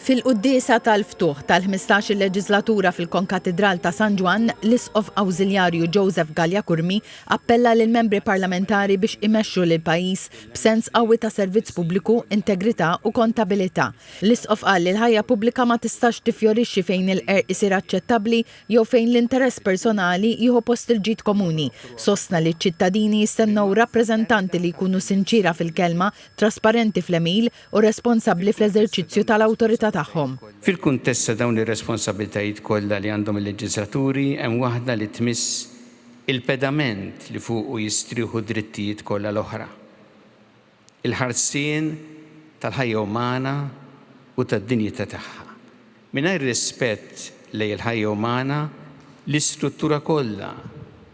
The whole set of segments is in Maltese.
Fil-qudiesa tal-ftuħ tal-15 leġislatura fil-Konkatedral ta' San Ġwan, l-Isqof Awżiljarju Joseph Gallia Kurmi appella lil membri parlamentari biex imexxu lil pajjiż b'sens qawwi ta' servizz pubbliku, integrità u kontabilità. L-Isqof qal li l-ħajja pubblika ma tistax tifjorixxi fejn il-qerq isir aċċettabbli jew fejn l-interess personali jieħu post il-ġid komuni. Sostna li ċ-ċittadini jistennew rappreżentanti li jkunu sinċira fil-kelma, trasparenti fl-emil u responsabbli fl-eżerċizzju tal-awtorità tagħhom. Fil-kuntest ta' dawn ir-responsabbiltajiet kollha li għandhom il-leġislaturi hemm waħda li tmiss il-pedament li fuqu jistrieħu drittijiet kollha l-oħra. Il-ħarsien tal-ħajja umana u tad-dinjità tagħha. Mingħajr rispett lejn il-ħajja umana, l-istruttura kollha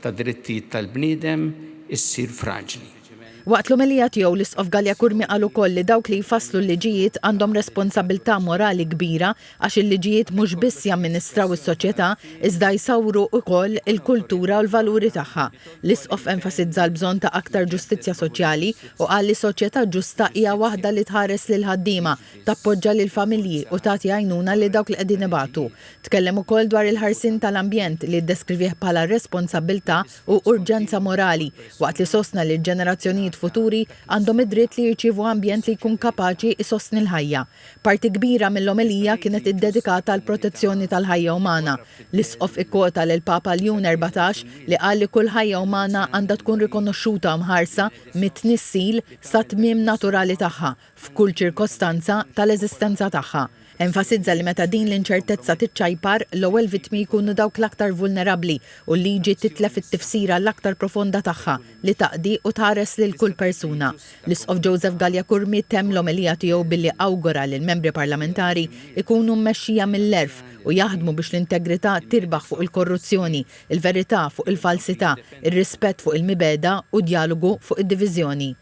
tad drittijiet tal-bniedem issir fraġli. Waqt l-omelija tiegħu l-Isqof Gallia Kurmi qal ukoll li dawk li jfasslu l-liġijiet għandhom responsabilità morali kbira għax il-liġijiet mhux biss jamministraw is-soċjetà iżda jsawru wkoll il-kultura u l-valuri tagħha. L-Isqof enfasizza l-bżonn ta' aktar ġustizzja soċjali u qal li soċjetà ġusta hija waħda li tħares lil ħaddiema, tappoġġja lil familji u tagħti għajnuna lil dawk li qegħdin ibatu. Tkellem ukoll dwar il-ħarsien tal-ambjent li ddeskrivih bħala responsabilità u urġenza morali waqt li sostna li l-ġenerazzjonijiet futuri għandhom id-dritt li jirċievu ambjent li jkun kapaċi isostni l-ħajja. Parti kbira mill-omelija kienet iddedikata għal protezzjoni tal-ħajja umana. L-Isqof ikkwota lil Papa Leon 14 li qal li kull ħajja umana għandha tkun rikonoxxuta u mħarsa mit-tnissil sa tmiem naturali tagħha f'kull ċirkostanza tal-eżistenza tagħha. Enfasizza li meta din l-inċertezza tiċċajpar l-ewwel vittmi jkunu dawk l-aktar vulnerabbli u l-liġi titlef it-tifsira l-aktar profonda tagħha li taqdi u tħares lil kull persuna. L-Isqof Joseph Gallia Kurmi temm l-omelija tiegħu billi awgura lil membri parlamentari ikunu mmexxija mill-erf u jaħdmu biex l-integrità tirbaħ fuq il-korruzzjoni, il-verità fuq il-falsità, ir-rispett fuq il-mibeda u dialogu fuq id-diviżjoni.